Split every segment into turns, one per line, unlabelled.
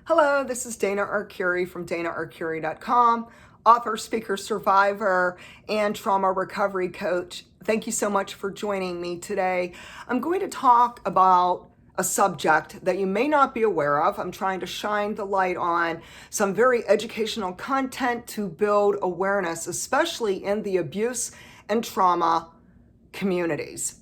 Hello, this is Dana Arcuri from danaarcuri.com, author, speaker, survivor, and trauma recovery coach. Thank you so much for joining me today. I'm going to talk about a subject that you may not be aware of. I'm trying to shine the light on some very educational content to build awareness, especially in the abuse and trauma communities.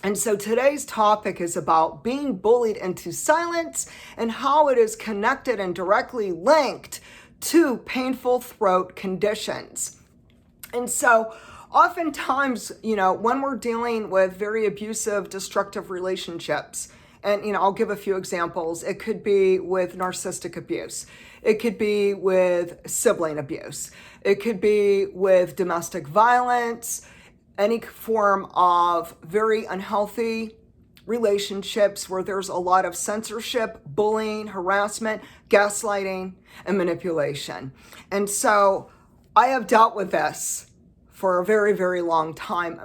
And so today's topic is about being bullied into silence and how it is connected and directly linked to painful throat conditions. And so oftentimes, when we're dealing with very abusive, destructive relationships, and, I'll give a few examples. It could be with narcissistic abuse. It could be with sibling abuse. It could be with domestic violence, any form of very unhealthy relationships where there's a lot of censorship, bullying, harassment, gaslighting, and manipulation. And so I have dealt with this for a very, very long time,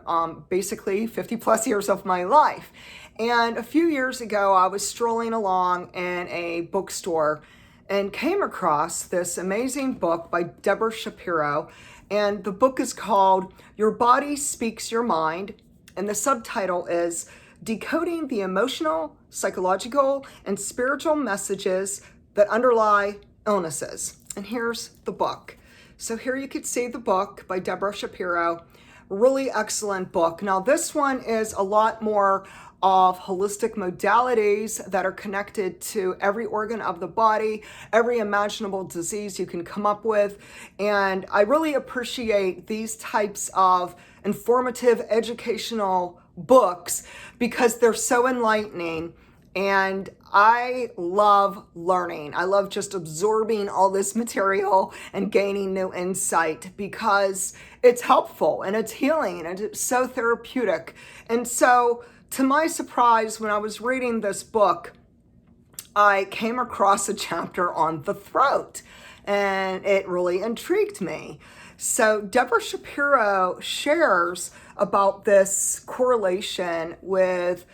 basically 50 plus years of my life. And a few years ago, I was strolling along in a bookstore and came across this amazing book by Deborah Shapiro. And the book is called Your Body Speaks Your Mind. And the subtitle is Decoding the Emotional, Psychological, and Spiritual Messages that Underlie Illnesses. And here's the book. So here you could see the book by Deborah Shapiro. Really excellent book. Now this one is a lot more of holistic modalities that are connected to every organ of the body, every imaginable disease you can come up with. And I really appreciate these types of informative educational books because they're so enlightening. And I love learning. I love just absorbing all this material and gaining new insight because it's helpful and it's healing and it's so therapeutic. And so to my surprise, when I was reading this book, I came across a chapter on the throat, and it really intrigued me. So Deborah Shapiro shares about this correlation with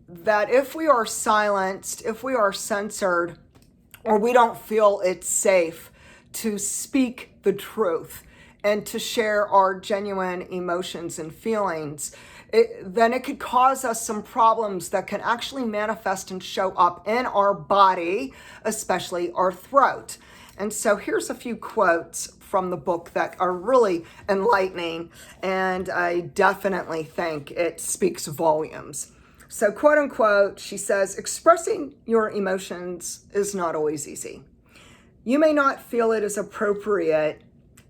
that if we are silenced, if we are censored, or we don't feel it's safe to speak the truth and to share our genuine emotions and feelings, then it could cause us some problems that can actually manifest and show up in our body, especially our throat. And so here's a few quotes from the book that are really enlightening, and I definitely think it speaks volumes. So quote unquote, she says, expressing your emotions is not always easy. You may not feel it is appropriate,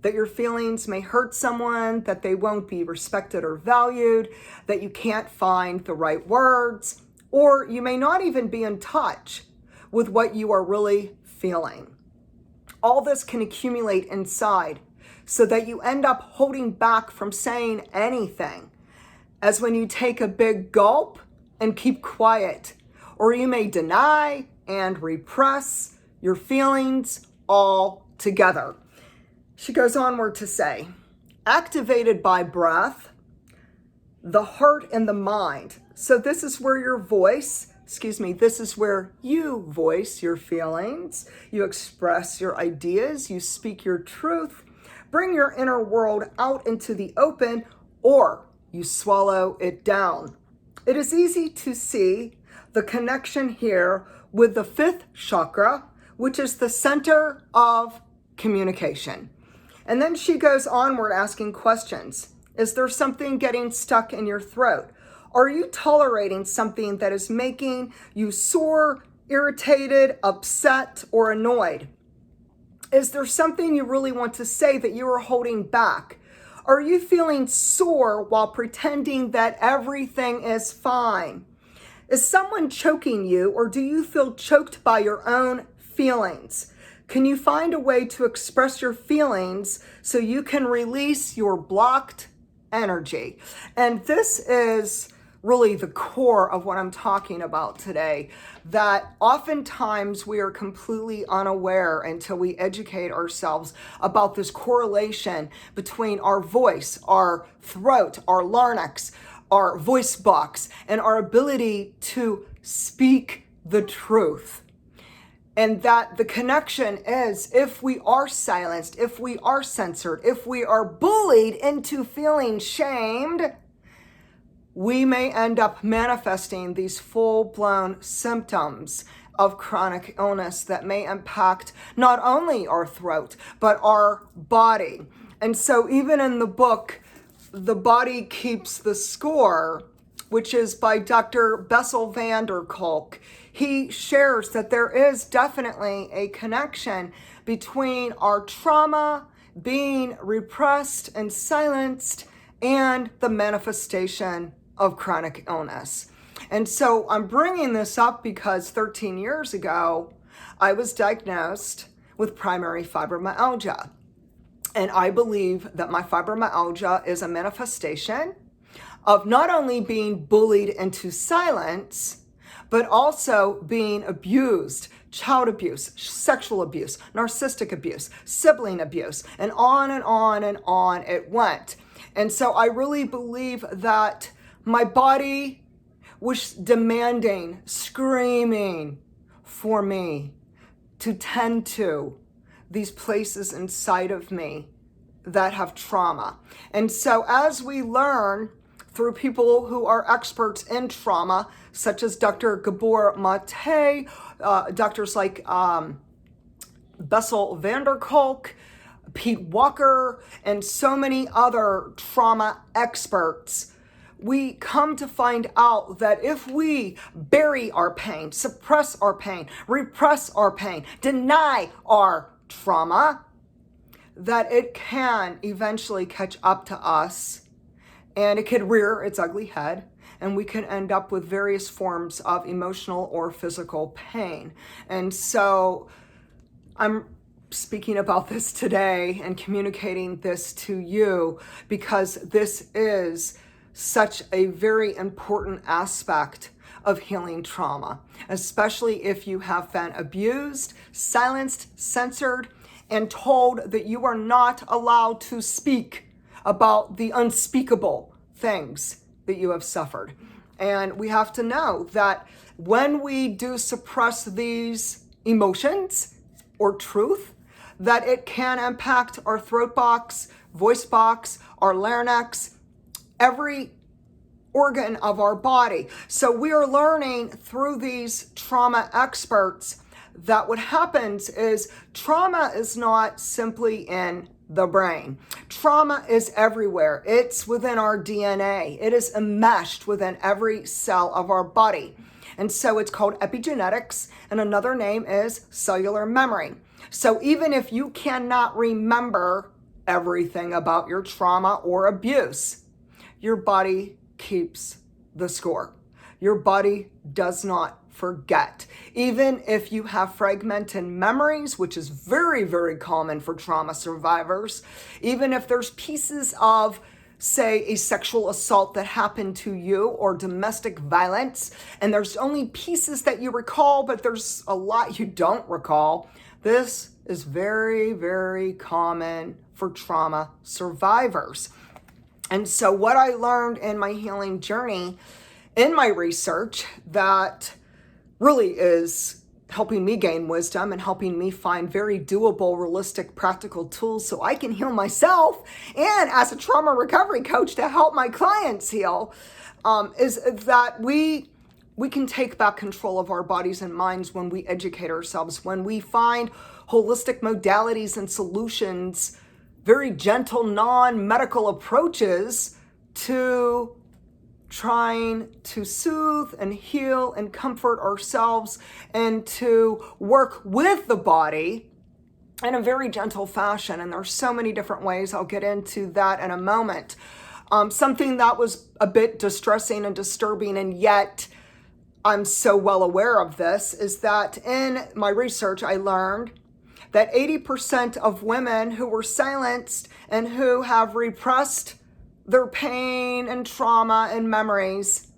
that your feelings may hurt someone, that they won't be respected or valued, that you can't find the right words, or you may not even be in touch with what you are really feeling. All this can accumulate inside so that you end up holding back from saying anything, as when you take a big gulp and keep quiet, or you may deny and repress your feelings altogether. She goes onward to say, activated by breath, the heart and the mind. So this is where this is where you voice your feelings, you express your ideas, you speak your truth, bring your inner world out into the open, or you swallow it down. It is easy to see the connection here with the fifth chakra, which is the center of communication. And then she goes onward asking questions. Is there something getting stuck in your throat? Are you tolerating something that is making you sore, irritated, upset, or annoyed? Is there something you really want to say that you are holding back? Are you feeling sore while pretending that everything is fine? Is someone choking you, or do you feel choked by your own feelings? Can you find a way to express your feelings so you can release your blocked energy? And this is really the core of what I'm talking about today, that oftentimes we are completely unaware until we educate ourselves about this correlation between our voice, our throat, our larynx, our voice box, and our ability to speak the truth. And that the connection is, if we are silenced, if we are censored, if we are bullied into feeling shamed, we may end up manifesting these full-blown symptoms of chronic illness that may impact not only our throat, but our body. And so even in the book, The Body Keeps the Score, which is by Dr. Bessel van der Kolk, he shares that there is definitely a connection between our trauma being repressed and silenced and the manifestation of chronic illness. And so I'm bringing this up because 13 years ago, I was diagnosed with primary fibromyalgia. And I believe that my fibromyalgia is a manifestation of not only being bullied into silence, but also being abused, child abuse, sexual abuse, narcissistic abuse, sibling abuse, and on and on and on it went. And so I really believe that my body was demanding, screaming for me to tend to these places inside of me that have trauma. And so as we learn through people who are experts in trauma, such as Dr. Gabor Mate, doctors like Bessel van der Kolk, Pete Walker, and so many other trauma experts, we come to find out that if we bury our pain, suppress our pain, repress our pain, deny our trauma, that it can eventually catch up to us and it could rear its ugly head, and we can end up with various forms of emotional or physical pain. And so I'm speaking about this today and communicating this to you because this is such a very important aspect of healing trauma, especially if you have been abused, silenced, censored, and told that you are not allowed to speak about the unspeakable things that you have suffered. And we have to know that when we do suppress these emotions or truth, that it can impact our throat box, voice box, our larynx, every organ of our body. So we are learning through these trauma experts that what happens is trauma is not simply in the brain. Trauma is everywhere. It's within our DNA. It is enmeshed within every cell of our body. And so it's called epigenetics, and another name is cellular memory. So even if you cannot remember everything about your trauma or abuse, your body keeps the score. Your body does not forget. Even if you have fragmented memories, which is very, very common for trauma survivors, even if there's pieces of, say, a sexual assault that happened to you or domestic violence, and there's only pieces that you recall, but there's a lot you don't recall, this is very, very common for trauma survivors. And so what I learned in my healing journey, in my research, that really is helping me gain wisdom and helping me find very doable, realistic, practical tools so I can heal myself, and as a trauma recovery coach to help my clients heal, is that we can take back control of our bodies and minds when we educate ourselves, when we find holistic modalities and solutions, very gentle, non-medical approaches to trying to soothe and heal and comfort ourselves and to work with the body in a very gentle fashion. And there's so many different ways. I'll get into that in a moment. Something that was a bit distressing and disturbing, and yet I'm so well aware of this, is that in my research, I learned that 80% of women who were silenced and who have repressed their pain and trauma and memories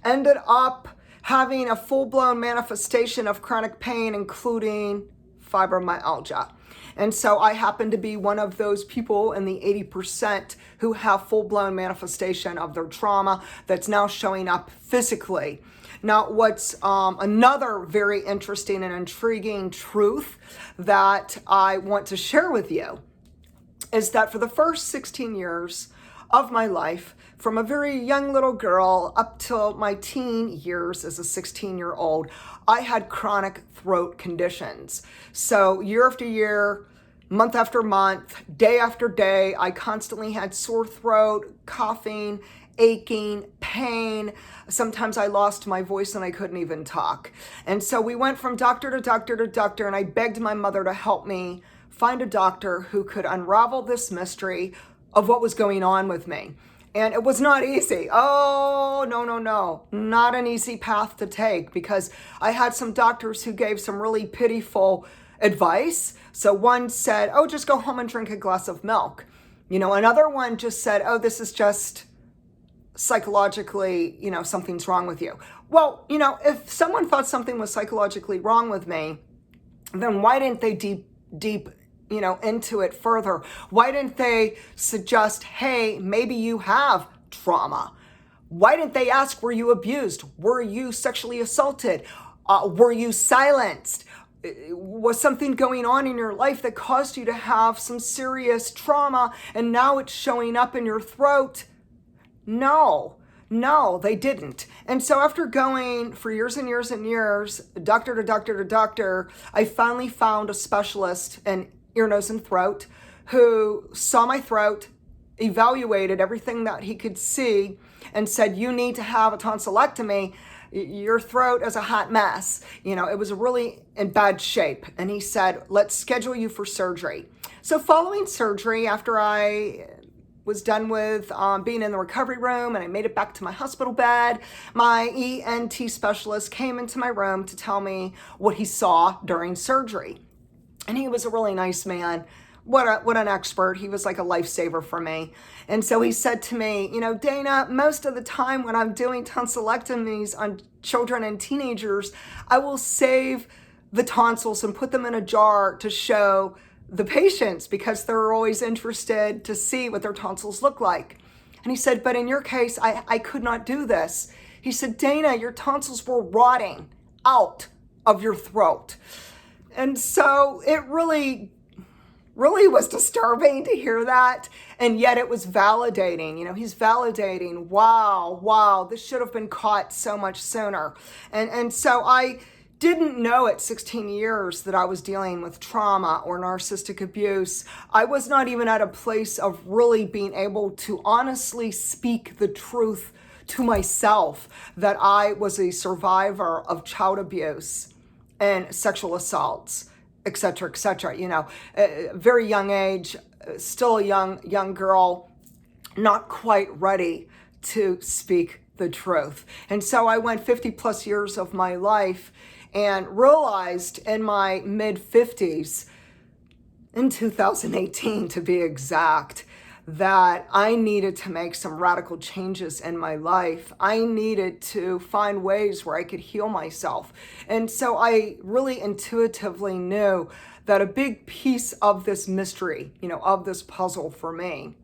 ended up having a full-blown manifestation of chronic pain, including fibromyalgia. And so I happen to be one of those people in the 80% who have full-blown manifestation of their trauma that's now showing up physically. Now, what's another very interesting and intriguing truth that I want to share with you is that for the first 16 years of my life, from a very young little girl up till my teen years as a 16-year-old, I had chronic throat conditions. So year after year, month after month, day after day, I constantly had sore throat, coughing, aching, pain. Sometimes I lost my voice and I couldn't even talk. And so we went from doctor to doctor to doctor, and I begged my mother to help me find a doctor who could unravel this mystery of what was going on with me. And it was not easy. Oh, no, not an easy path to take, because I had some doctors who gave some really pitiful advice. So one said, oh, just go home and drink a glass of milk. Another one just said, oh, this is just psychologically, something's wrong with you. Well, if someone thought something was psychologically wrong with me, then why didn't they deep into it further? Why didn't they suggest, hey, maybe you have trauma? Why didn't they ask, were you abused? Were you sexually assaulted? Were you silenced? Was something going on in your life that caused you to have some serious trauma and now it's showing up in your throat? No, they didn't. And so after going for years and years and years, doctor to doctor to doctor, I finally found a specialist in ear, nose, and throat who saw my throat, evaluated everything that he could see, and said, you need to have a tonsillectomy. Your throat is a hot mess. It was really in bad shape. And he said, let's schedule you for surgery. So following surgery, after I was done with being in the recovery room and I made it back to my hospital bed, my ENT specialist came into my room to tell me what he saw during surgery. And he was a really nice man. What an expert. He was like a lifesaver for me. And so he said to me, Dana, most of the time when I'm doing tonsillectomies on children and teenagers, I will save the tonsils and put them in a jar to show the patients because they're always interested to see what their tonsils look like. And he said, but in your case, I could not do this. He said, Dana, your tonsils were rotting out of your throat. And so it really was disturbing to hear that. And yet it was validating. He's validating, wow, this should have been caught so much sooner. And so I didn't know at 16 years that I was dealing with trauma or narcissistic abuse. I was not even at a place of really being able to honestly speak the truth to myself that I was a survivor of child abuse and sexual assaults, et cetera, very young age, still a young girl, not quite ready to speak the truth. And so I went 50 plus years of my life and realized in my mid 50s, in 2018 to be exact, that I needed to make some radical changes in my life. I needed to find ways where I could heal myself. And so I really intuitively knew that a big piece of this mystery, of this puzzle for me,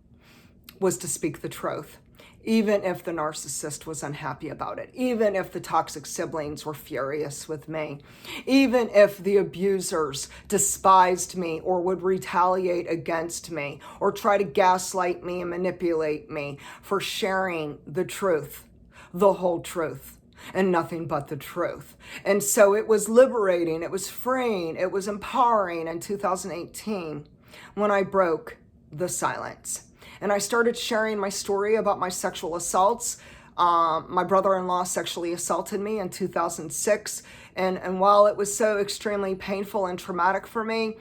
was to speak the truth. Even if the narcissist was unhappy about it, even if the toxic siblings were furious with me, even if the abusers despised me or would retaliate against me or try to gaslight me and manipulate me for sharing the truth, the whole truth, and nothing but the truth. And so it was liberating, it was freeing, it was empowering in 2018 when I broke the silence. And I started sharing my story about my sexual assaults. My brother-in-law sexually assaulted me in 2006. And while it was so extremely painful and traumatic for me,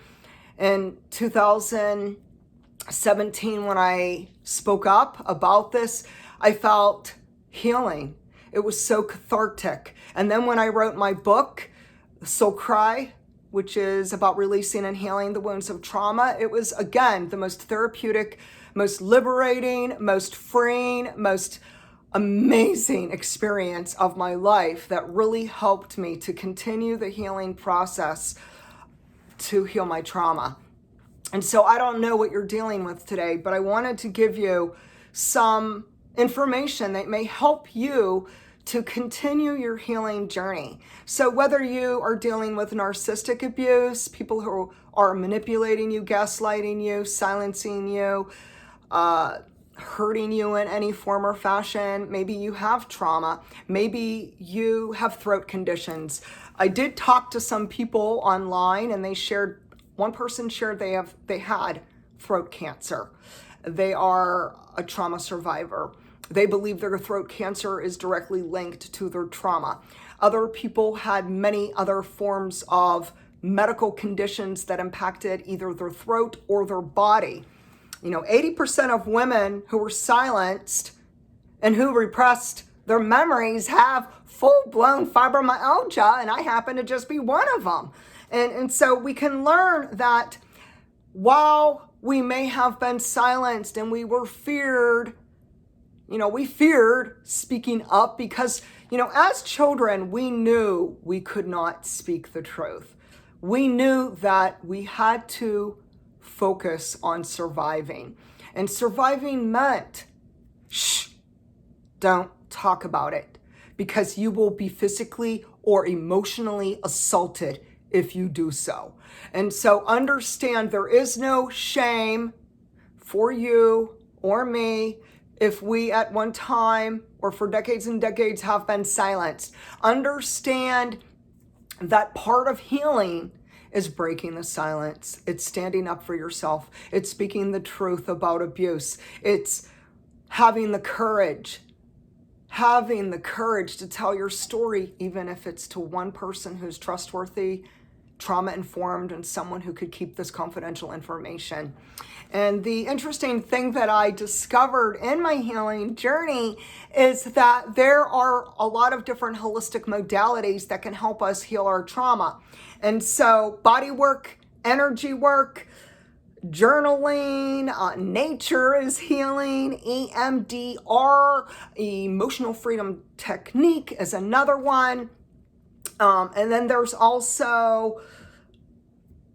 in 2017, when I spoke up about this, I felt healing. It was so cathartic. And then when I wrote my book, Soul Cry, which is about releasing and healing the wounds of trauma, it was, again, the most therapeutic, most liberating, most freeing, most amazing experience of my life that really helped me to continue the healing process to heal my trauma. And so I don't know what you're dealing with today, but I wanted to give you some information that may help you to continue your healing journey. So whether you are dealing with narcissistic abuse, people who are manipulating you, gaslighting you, silencing you, hurting you in any form or fashion, maybe you have trauma, maybe you have throat conditions. I did talk to some people online, and one person shared they had throat cancer. They are a trauma survivor. They believe their throat cancer is directly linked to their trauma. Other people had many other forms of medical conditions that impacted either their throat or their body. 80% of women who were silenced and who repressed their memories have full-blown fibromyalgia, and I happen to just be one of them. And so we can learn that while we may have been silenced and we feared speaking up because, as children, we knew we could not speak the truth. We knew that we had to focus on surviving. And surviving meant, don't talk about it, because you will be physically or emotionally assaulted if you do so. And so understand there is no shame for you or me if we at one time or for decades and decades have been silenced. Understand that part of healing is breaking the silence. It's standing up for yourself. It's speaking the truth about abuse. It's having the courage to tell your story, even if it's to one person who's trustworthy, trauma-informed, and someone who could keep this confidential information. And the interesting thing that I discovered in my healing journey is that there are a lot of different holistic modalities that can help us heal our trauma. And so body work, energy work, journaling, nature is healing, EMDR, emotional freedom technique is another one. And then there's also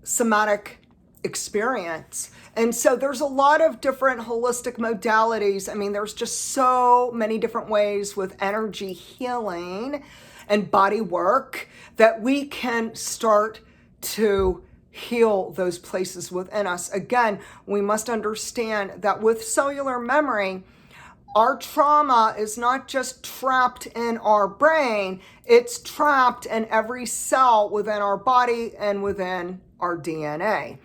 somatic experience. And so there's a lot of different holistic modalities. I mean, there's just so many different ways with energy healing and body work that we can start to heal those places within us. Again, we must understand that with cellular memory, our trauma is not just trapped in our brain, it's trapped in every cell within our body and within our DNA.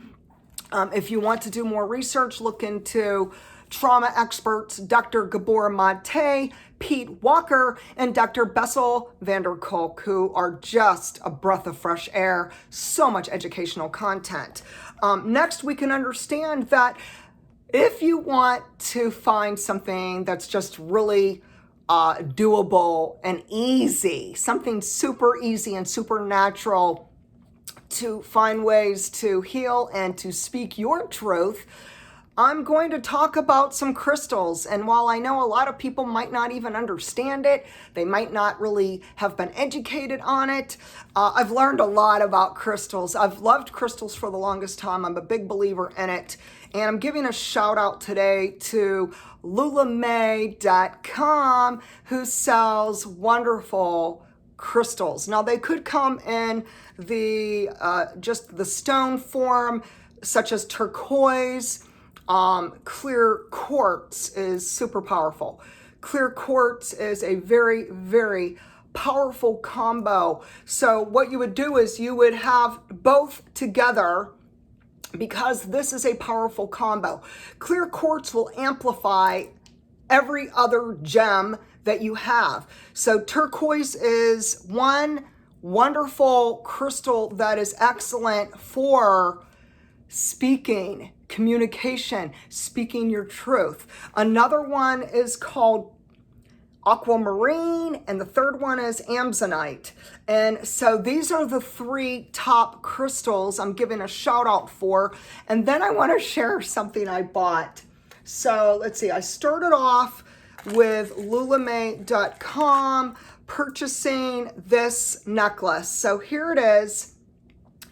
If you want to do more research, look into trauma experts Dr. Gabor Mate, Pete Walker, and Dr. Bessel van der Kolk, who are just a breath of fresh air, so much educational content. Next, we can understand that if you want to find something that's just really doable and easy, something super easy and supernatural to find ways to heal and to speak your truth, I'm going to talk about some crystals. And while I know a lot of people might not even understand it, they might not really have been educated on it, I've learned a lot about crystals. I've loved crystals for the longest time. I'm a big believer in it. And I'm giving a shout out today to lulamay.com, who sells wonderful crystals. Now, they could come in the just the stone form, such as turquoise. Clear quartz is super powerful. Clear quartz is a very, very powerful combo. So what you would do is you would have both together, because this is a powerful combo. Clear quartz will amplify every other gem that you have. So turquoise is one wonderful crystal that is excellent for speaking, communication, speaking your truth. Another one is called aquamarine, and the third one is amazonite. And so these are the three top crystals I'm giving a shout out for. And then I want to share something I bought. So let's see, I started off with lulamay.com purchasing this necklace. So here it is.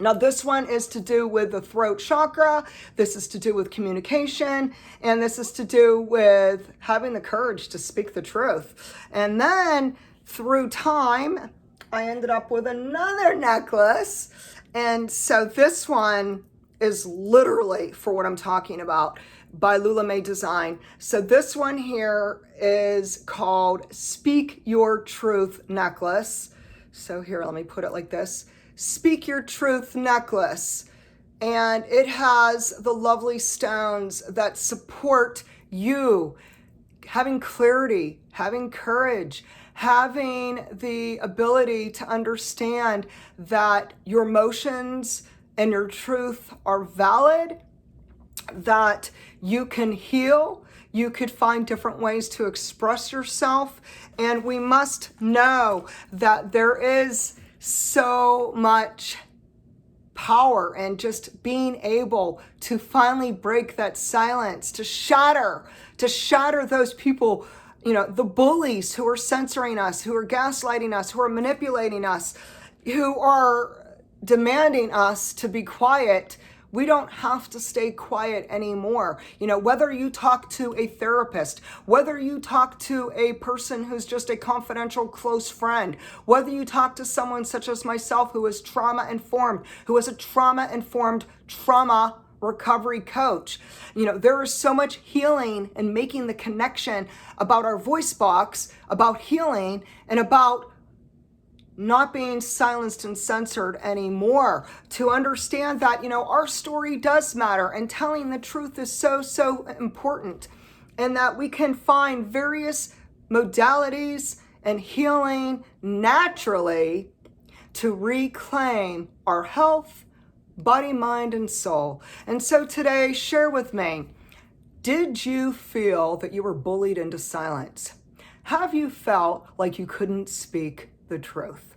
Now, this one is to do with the throat chakra. This is to do with communication. And this is to do with having the courage to speak the truth. And then through time, I ended up with another necklace. And so this one is literally for what I'm talking about, by Lula May Design. So this one here is called Speak Your Truth Necklace. So here, let me put it like this. Speak Your Truth Necklace. And it has the lovely stones that support you having clarity, having courage, having the ability to understand that your emotions and your truth are valid, that you can heal, you could find different ways to express yourself. And we must know that there is so much power in just being able to finally break that silence, to shatter those people, the bullies who are censoring us, who are gaslighting us, who are manipulating us, who are demanding us to be quiet. We don't have to stay quiet anymore. Whether you talk to a therapist, whether you talk to a person who's just a confidential close friend, whether you talk to someone such as myself who is trauma-informed, who is a trauma-informed trauma recovery coach. There is so much healing and making the connection about our voice box, about healing, and about not being silenced and censored anymore, to understand that, our story does matter and telling the truth is so, so important, and that we can find various modalities and healing naturally to reclaim our health, body, mind, and soul. And so today, share with me, did you feel that you were bullied into silence? Have you felt like you couldn't speak the truth?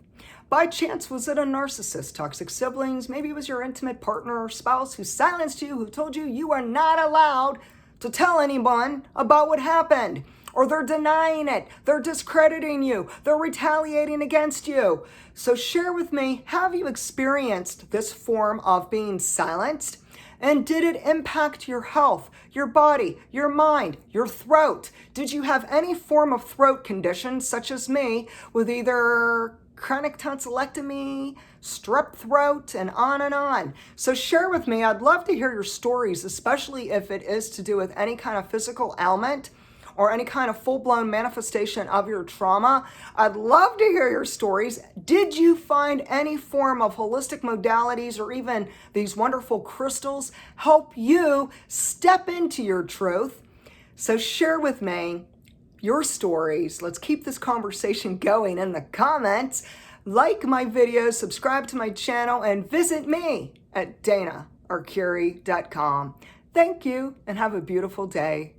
By chance, was it a narcissist, toxic siblings? Maybe it was your intimate partner or spouse who silenced you, who told you you are not allowed to tell anyone about what happened. Or they're denying it, they're discrediting you, they're retaliating against you. So share with me, have you experienced this form of being silenced? And did it impact your health, your body, your mind, your throat? Did you have any form of throat condition, such as me, with either chronic tonsillectomy, strep throat, and on and on? So share with me. I'd love to hear your stories, especially if it is to do with any kind of physical ailment or any kind of full-blown manifestation of your trauma. I'd love to hear your stories. Did you find any form of holistic modalities or even these wonderful crystals help you step into your truth? So share with me your stories. Let's keep this conversation going in the comments. Like my videos, subscribe to my channel, and visit me at DanaArcuri.com. Thank you, and have a beautiful day.